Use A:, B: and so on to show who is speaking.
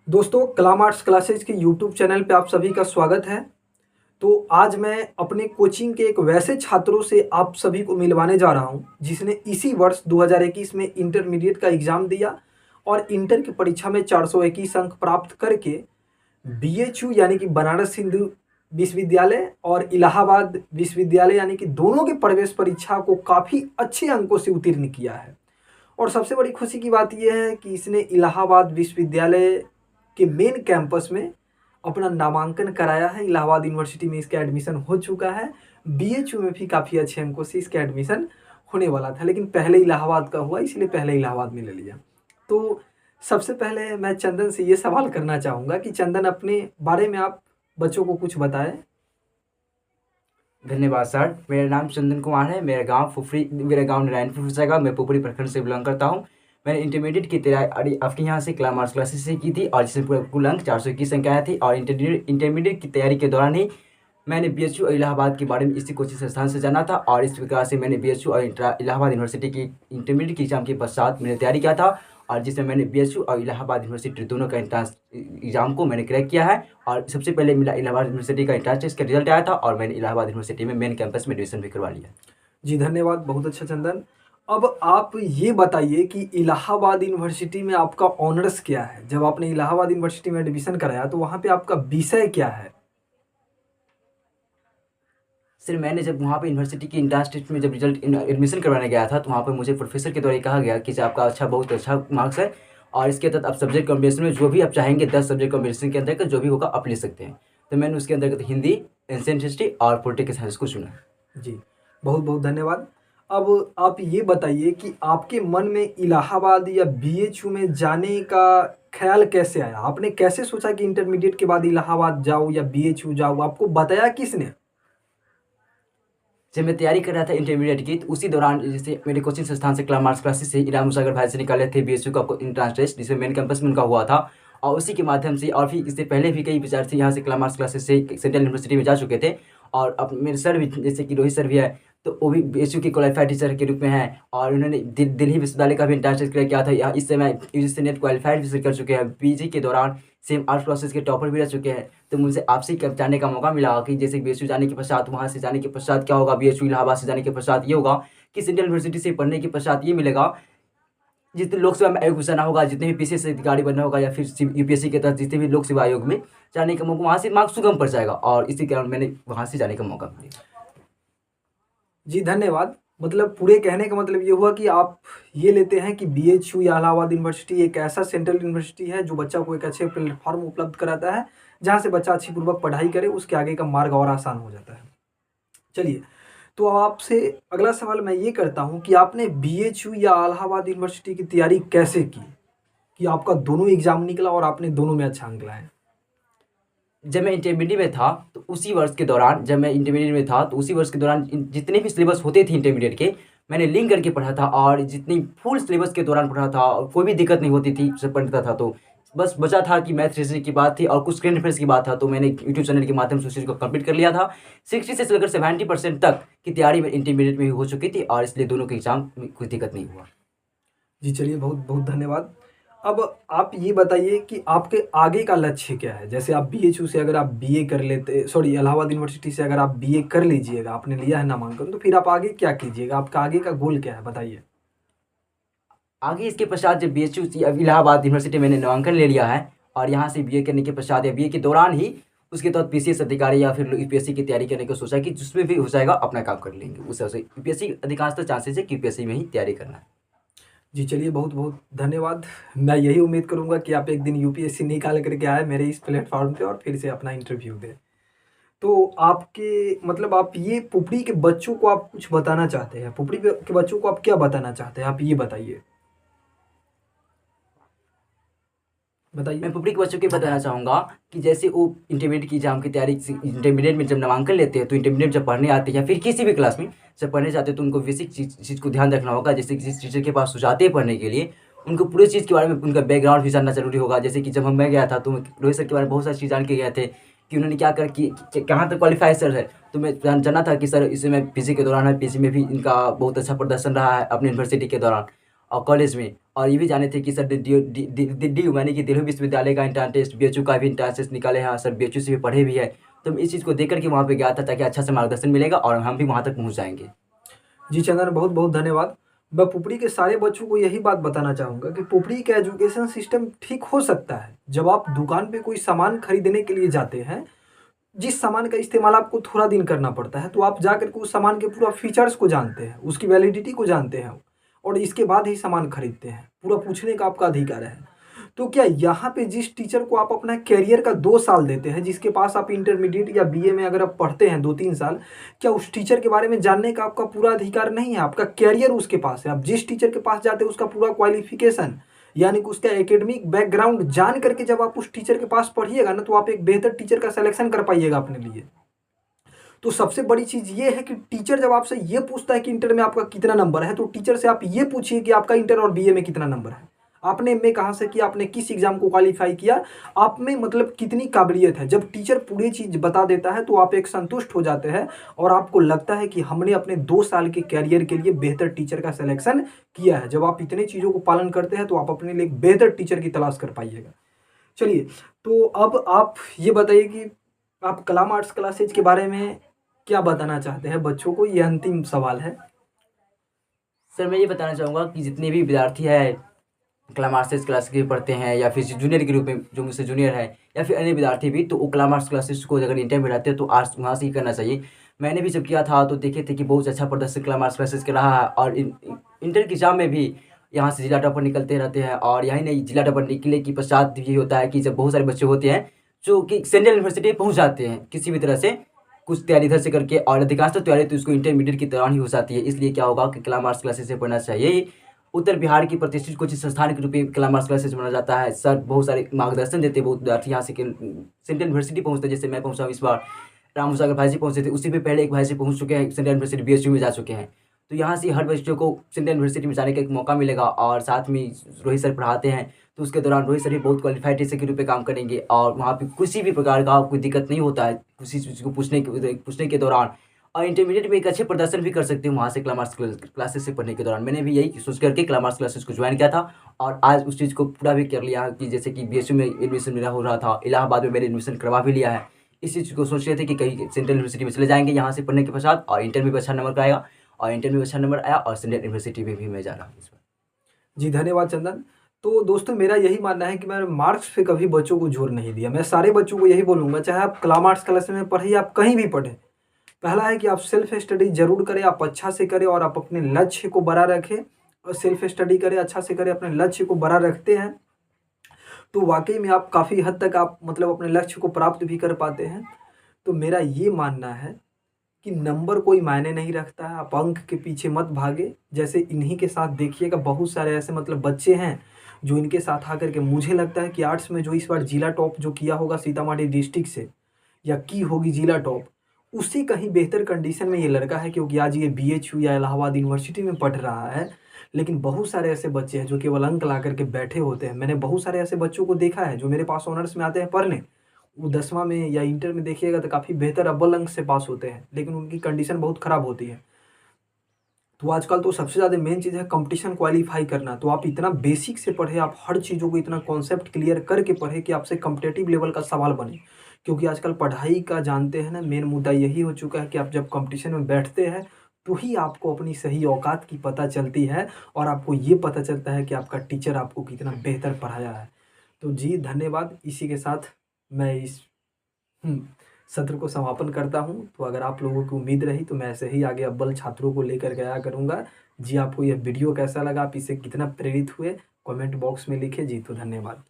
A: दोस्तों कला arts classes के यूट्यूब चैनल पे आप सभी का स्वागत है। तो आज मैं अपने कोचिंग के एक वैसे छात्रों से आप सभी को मिलवाने जा रहा हूं जिसने इसी वर्ष 2021 में इंटरमीडिएट का एग्ज़ाम दिया और इंटर की परीक्षा में 421 अंक प्राप्त करके बीएचयू यानी कि बनारस हिंदू विश्वविद्यालय और इलाहाबाद विश्वविद्यालय यानी कि दोनों के प्रवेश परीक्षा को काफ़ी अच्छे अंकों से उत्तीर्ण किया है। और सबसे बड़ी खुशी की बात यह है कि इसने इलाहाबाद विश्वविद्यालय के मेन कैंपस में अपना नामांकन कराया है। इलाहाबाद यूनिवर्सिटी में इसका एडमिशन हो चुका है। बीएचयू में भी काफ़ी अच्छे अंकों से इसका एडमिशन होने वाला था, लेकिन पहले इलाहाबाद का हुआ, इसलिए पहले इलाहाबाद में ले लिया। तो सबसे पहले मैं चंदन से ये सवाल करना चाहूँगा कि चंदन, अपने बारे में आप बच्चों को कुछ बताएं।
B: धन्यवाद सर। मेरा नाम चंदन कुमार है। मेरा गांव नारायणपुर फुफसागांव। मैं पुपरी प्रखंड से बिलोंग करता हूं। मैंने इंटरमीडिएट की तैयारी अपने यहाँ से कला आर्ट्स क्लासेस से की थी और जिसमें पूरा कुल अंक 421 अंक आया थी। और इंटरमीडिएट की तैयारी के दौरान ही मैंने बीएचयू और इलाहाबाद के बारे में इसी कोचिंग संस्थान से जाना था और इस प्रकार से मैंने बीएचयू और इलाहाबाद यूनिवर्सिटी की इंटरमीडिएट की एग्जाम के पश्चात मैंने तैयारी किया था और जिसमें मैंने बीएचयू और इलाहाबाद यूनिवर्सिटी दोनों का एंट्रांस एग्जाम को मैंने क्रैक किया है। और सबसे पहले मेरा इलाहाबाद यूनिवर्सिटी का एंट्रांस टेस्ट का रिजल्ट आया था और मैंने इलाहाबाद यूनिवर्सिटी में मेन कैंपस में एडमिशन भी करवा लिया।
A: जी धन्यवाद, बहुत अच्छा चंदन। अब आप ये बताइए कि इलाहाबाद यूनिवर्सिटी में आपका ऑनर्स क्या है? जब आपने इलाहाबाद यूनिवर्सिटी में एडमिशन कराया तो वहाँ पे आपका विषय क्या है?
B: सर मैंने जब वहाँ पे यूनिवर्सिटी की एंट्रांस टेस्ट में जब रिजल्ट एडमिशन करवाने गया था तो वहाँ पे मुझे प्रोफेसर के द्वारा कहा गया कि आपका बहुत अच्छा मार्क्स है और इसके तहत आप सब्जेक्ट कॉम्बिनेशन में जो भी आप चाहेंगे 10 सब्जेक्ट कॉम्बिनेशन के अंतर्गत जो भी होगा आप ले सकते हैं। तो मैंने उसके अंतर्गत हिंदी, एंशिएंट हिस्ट्री और पॉलिटिकल साइंस को चुना।
A: जी, बहुत बहुत धन्यवाद। अब आप ये बताइए कि आपके मन में इलाहाबाद या बीएचयू में जाने का ख्याल कैसे आया? आपने कैसे सोचा कि इंटरमीडिएट के बाद इलाहाबाद जाओ या बीएचयू जाओ? आपको बताया किसने?
B: जब मैं तैयारी कर रहा था इंटरमीडिएट की तो उसी दौरान जैसे मेरे कोचिंग संस्थान से कला आर्ट्स क्लासेस से इनाम मुसागर भाई से निकाले थे बीएचयू का एंट्रांस टेस्ट जिसमें मेन कैंपस में उनका हुआ था। और उसी के माध्यम से और फिर इससे पहले भी कई विद्यार्थी यहाँ से कला आर्ट्स क्लासेस से सेंट्रल यूनिवर्सिटी में जा चुके थे। और अब मेरे सर भी जैसे कि रोहित सर भी है तो वो भी बीएचयू के क्वालिफाइड टीचर के रूप में हैं और उन्होंने दिल्ली विश्वविद्यालय का भी एंट्रांस टेस्ट क्लियर किया था। यहाँ इस समय यूजीसी नेट क्वालिफाइड भी कर चुके हैं। पीजी के दौरान सेम आर्ट्स क्लासेस के टॉपर भी रह चुके हैं। तो मुझे आपसे ही जानने का मौका मिला कि जैसे बीएचयू जाने के पश्चात वहाँ से जाने के पश्चात क्या होगा, बीएचयू इलाहाबाद से जाने के पश्चात ये होगा कि सेंट्रल यूनिवर्सिटी से पढ़ने के पश्चात ये मिलेगा जितने लोक सेवा में आयोग घुसाना होगा, जितने भी पीसीएस अधिकारी बनना होगा या फिर यूपीएससी के तहत जितने भी लोक सेवा आयोग में जाने का मौका वहाँ से मार्क्स सुगम पड़ जाएगा और इसी कारण मैंने वहाँ से जाने का मौका मिला।
A: जी धन्यवाद। मतलब पूरे कहने का मतलब ये हुआ कि आप ये लेते हैं कि बीएचयू या इलाहाबाद यूनिवर्सिटी एक ऐसा सेंट्रल यूनिवर्सिटी है जो बच्चा को एक अच्छे प्लेटफॉर्म उपलब्ध कराता है जहाँ से बच्चा अच्छी पूर्वक पढ़ाई करे, उसके आगे का मार्ग और आसान हो जाता है। चलिए, तो अब आपसे अगला सवाल मैं ये करता हूँ कि आपने बीएचयू या इलाहाबाद यूनिवर्सिटी की तैयारी कैसे की कि आपका दोनों एग्जाम निकला और आपने दोनों में अच्छा अंक लाए?
B: जब मैं इंटरमीडिएट में था तो उसी वर्ष के दौरान जब मैं इंटरमीडिएट में था तो उसी वर्ष के दौरान जितने भी सिलेबस होते थे इंटरमीडिएट के मैंने लिंक करके पढ़ा था और जितनी फुल सिलेबस के दौरान पढ़ा था और कोई भी दिक्कत नहीं होती थी जब पढ़ता था। तो बस बचा था कि मैथ हिस्ट्री की बात थी और कुछ करंट अफेयर्स की बात था तो मैंने यूट्यूब चैनल के माध्यम से उस चीज़ को कंप्लीट कर लिया था। 60 से लेकर 70% तक की तैयारी में इंटरमीडिएट में हो चुकी थी और इसलिए दोनों के एग्जाम में कोई दिक्कत नहीं हुआ।
A: जी चलिए, बहुत बहुत धन्यवाद। अब आप ये बताइए कि आपके आगे का लक्ष्य क्या है? जैसे आप बीएचयू से अगर आप बीए कर लेते, सॉरी इलाहाबाद यूनिवर्सिटी से अगर आप बीए कर लीजिएगा, आपने लिया है नामांकन, तो फिर आप आगे क्या कीजिएगा? आपका आगे का गोल क्या है, बताइए।
B: आगे इसके पश्चात जब बीएचयू इलाहाबाद यूनिवर्सिटी मैंने नामांकन ले लिया है और यहाँ से बीए करने के पश्चात या बीए के दौरान ही उसके तहत पीसीएस अधिकारी या फिर यूपीएससी की तैयारी करने को सोचा कि जिसमें भी हो जाएगा अपना काम कर लेंगे। उस वजह से यूपीएससी अधिकांशतः चांसेस है कि यूपीएससी में ही तैयारी करना है।
A: जी चलिए, बहुत बहुत धन्यवाद। मैं यही उम्मीद करूंगा कि आप एक दिन यूपीएससी निकाल करके आए मेरे इस प्लेटफॉर्म पे और फिर से अपना इंटरव्यू दें। तो आपके मतलब आप ये पुपड़ी के बच्चों को आप कुछ बताना चाहते हैं? के बच्चों को आप क्या बताना चाहते हैं, आप ये बताइए। बताइए।
B: मैं पब्लिक बच्चों को बताना चाहूँगा कि जैसे वो इंटरमीडिएट की एग्जाम की तैयारी इंटरमीडिएट में जब नामांकन लेते हैं तो इंटरमीडिएट जब पढ़ने आते हैं या फिर किसी भी क्लास में जब पढ़ने जाते हैं तो उनको बेसिक चीज़ को ध्यान रखना होगा। जैसे जिस टीचर के पास जाते हैं पढ़ने के लिए उनको पूरी चीज़ के बारे में उनका बैकग्राउंड भी जानना जरूरी होगा। जैसे कि जब मैं गया था तो रोहित सर के बारे में बहुत सारी चीज़ जान के गए थे कि उन्होंने क्या कर कि कहाँ तक क्वालिफाई सर है। तो मैं जाना था कि सर इस समय पीजी के दौरान है, पीजी में भी इनका बहुत अच्छा प्रदर्शन रहा है अपनी यूनिवर्सिटी के दौरान और कॉलेज में, और ये भी जाने थे कि सर DU यानी कि दिल्ली विश्वविद्यालय का इंट्रांस टेस्ट, BHU का भी इंट्रांस टेस्ट निकाले हैं, सर BHU से भी पढ़े भी है। तो मैं इस चीज़ को देख कर के वहाँ पे गया था ताकि अच्छा से मार्गदर्शन मिलेगा और हम भी वहाँ तक पहुँच जाएँगे।
A: जी चंदन, बहुत बहुत धन्यवाद। मैं पुपरी के सारे बच्चों को यही बात बताना चाहूँगा कि पुपरी का एजुकेशन सिस्टम ठीक हो सकता है जब आप दुकान पे कोई सामान खरीदने के लिए जाते हैं, जिस सामान का इस्तेमाल आपको थोड़ा दिन करना पड़ता है, तो आप जा कर के उस सामान के पूरा फीचर्स को जानते हैं, उसकी वैलिडिटी को जानते हैं और इसके बाद ही सामान खरीदते हैं। पूरा पूछने का आपका अधिकार है। तो क्या यहाँ पे जिस टीचर को आप अपना करियर का 2 साल देते हैं, जिसके पास आप इंटरमीडिएट या BA में अगर आप पढ़ते हैं 2-3 साल, क्या उस टीचर के बारे में जानने का आपका पूरा अधिकार नहीं है? आपका करियर उसके पास है। आप जिस टीचर के पास जाते हैं उसका पूरा क्वालिफिकेशन यानी कि उसका एकेडमिक बैकग्राउंड जान करके जब आप उस टीचर के पास पढ़िएगा ना, तो आप एक बेहतर टीचर का सिलेक्शन कर पाइएगा अपने लिए। तो सबसे बड़ी चीज़ ये है कि टीचर जब आपसे ये पूछता है कि इंटर में आपका कितना नंबर है, तो टीचर से आप ये पूछिए कि आपका इंटर और BA में कितना नंबर है, आपने एमए कहाँ से किया, आपने किस एग्जाम को क्वालिफाई किया, आप में मतलब कितनी काबिलियत है। जब टीचर पूरी चीज़ बता देता है तो आप एक संतुष्ट हो जाते हैं और आपको लगता है कि हमने अपने 2 साल के कैरियर के लिए बेहतर टीचर का सिलेक्शन किया है। जब आप इतने चीज़ों को पालन करते हैं तो आप अपने लिए एक बेहतर टीचर की तलाश कर पाइएगा। चलिए, तो अब आप ये बताइए कि आप कलाम आर्ट्स क्लासेज के बारे में क्या बताना चाहते हैं बच्चों को? ये अंतिम सवाल है।
B: सर मैं ये बताना चाहूँगा कि जितने भी विद्यार्थी हैं कला आर्ट्स क्लास के पढ़ते हैं या फिर जूनियर के रूप में जो मुझसे जूनियर है या फिर अन्य विद्यार्थी भी, तो वो कला आर्ट्स क्लासेस को अगर इंटर में रहते हैं तो आर्ट्स वहाँ से ही करना चाहिए। मैंने भी जब किया था तो देखे थे कि बहुत अच्छा प्रदर्शन कला आर्ट्स क्लासेस का रहा है और इंटर के एग्जाम में भी यहाँ से जिला टॉपर निकलते रहते हैं। और यही नहीं, जिला टॉपर निकलने के पश्चात ये होता है कि जब बहुत सारे बच्चे होते हैं जो कि सेंट्रल यूनिवर्सिटी पहुँच जाते हैं किसी भी तरह से कुछ तैयारी इधर से करके, और अधिकांश तो तैयारी तो उसको इंटरमीडिएट की दौरान ही हो जाती है। इसलिए क्या होगा कि कला आर्ट्स क्लासेस से पढ़ना चाहिए। उत्तर बिहार की प्रतिष्ठित कोचिंग संस्थान के रूप में कला आर्ट्स क्लासेस माना जाता है। सर बहुत सारे मार्गदर्शन देते हैं, बहुत विद्यार्थी यहाँ से सेंट्रल यूनिवर्सिटी पहुँचते हैं। जैसे मैं पहुँचा हूँ इस बार, रामू सागर भाई जी पहुँचे थे, उसी पे पहले एक भाई जी पहुँच चुके हैं, सेंट्रल यूनिवर्सिटी BHU में जा चुके हैं। तो यहाँ से हर बच्चों को सेंट्रल यूनिवर्सिटी में जाने का एक मौका मिलेगा। और साथ में रोहित सर पढ़ाते हैं, तो उसके दौरान रोहित सर भी बहुत क्वालिफाइड टीचर के रूप में काम करेंगे और वहाँ पे किसी भी प्रकार का कोई दिक्कत नहीं होता है किसी चीज़ को पूछने के दौरान। और इंटरमीडिएट में एक अच्छे प्रदर्शन भी कर सकते हैं वहाँ से कला आर्ट्स क्लासेस से पढ़ने के दौरान। मैंने भी यही सोच करके कला आर्ट्स क्लासेस को ज्वाइन किया था और आज उस चीज़ को पूरा भी कर लिया कि जैसे कि BHU में एडमिशन मेरा हो रहा था, इलाहाबाद में मैंने एडमिशन करवा भी लिया है। इस चीज़ को सोच रहे थे कि कहीं सेंट्रल यूनिवर्सिटी में चले जाएंगे यहाँ से पढ़ने के पश्चात, और इंटर में भी अच्छा नंबर आएगा और इंटर में अच्छा नंबर आया और सेंट्रल यूनिवर्सिटी में भी मैं जा रहा हूँ इस बार।
A: जी धन्यवाद चंदन। तो दोस्तों, मेरा यही मानना है कि मैंने मार्क्स पे कभी बच्चों को जोर नहीं दिया। मैं सारे बच्चों को यही बोलूँगा, चाहे आप कला आर्ट्स क्लास में पढ़िए, आप कहीं भी पढ़ें, पहला है कि आप सेल्फ स्टडी जरूर करें, आप अच्छा से करें और आप अपने लक्ष्य को बड़ा रखें और सेल्फ स्टडी करें, अच्छा से करें, अपने लक्ष्य को बड़ा रखते हैं तो वाकई में आप काफ़ी हद तक आप मतलब अपने लक्ष्य को प्राप्त भी कर पाते हैं। तो मेरा ये मानना है कि नंबर कोई मायने नहीं रखता है, आप अंक के पीछे मत भागे। जैसे इन्हीं के साथ देखिएगा, बहुत सारे ऐसे मतलब बच्चे हैं जो इनके साथ आकर के, मुझे लगता है कि आर्ट्स में जो इस बार जिला टॉप जो किया होगा सीतामढ़ी डिस्ट्रिक्ट से, या की होगी जिला टॉप, उससे कहीं बेहतर कंडीशन में ये लड़का है, क्योंकि आज ये BHU या इलाहाबाद यूनिवर्सिटी में पढ़ रहा है। लेकिन बहुत सारे ऐसे बच्चे हैं जो केवल अंक ला करके बैठे होते हैं। मैंने बहुत सारे ऐसे बच्चों को देखा है जो मेरे पास ऑनर्स में आते हैं पढ़ने, वो 10वां में या इंटर में देखिएगा तो काफ़ी बेहतर अव्वल अंक से पास होते हैं, लेकिन उनकी कंडीशन बहुत ख़राब होती है। तो आजकल तो सबसे ज़्यादा मेन चीज़ है कंपटीशन क्वालिफाई करना। तो आप इतना बेसिक से पढ़े, आप हर चीज़ों को इतना कॉन्सेप्ट क्लियर करके पढ़े कि आपसे कॉम्पिटेटिव लेवल का सवाल बने। क्योंकि आजकल पढ़ाई का जानते हैं ना, मेन मुद्दा यही हो चुका है कि आप जब कंपटीशन में बैठते हैं तो ही आपको अपनी सही औकात की पता चलती है और आपको ये पता चलता है कि आपका टीचर आपको कितना बेहतर पढ़ाया है। तो जी धन्यवाद। इसी के साथ मैं इस सत्र को समापन करता हूँ। तो अगर आप लोगों की उम्मीद रही तो मैं ऐसे ही आगे अव्वल छात्रों को लेकर गया करूँगा। जी आपको यह वीडियो कैसा लगा, आप इससे कितना प्रेरित हुए, कमेंट बॉक्स में लिखे। जी तो धन्यवाद।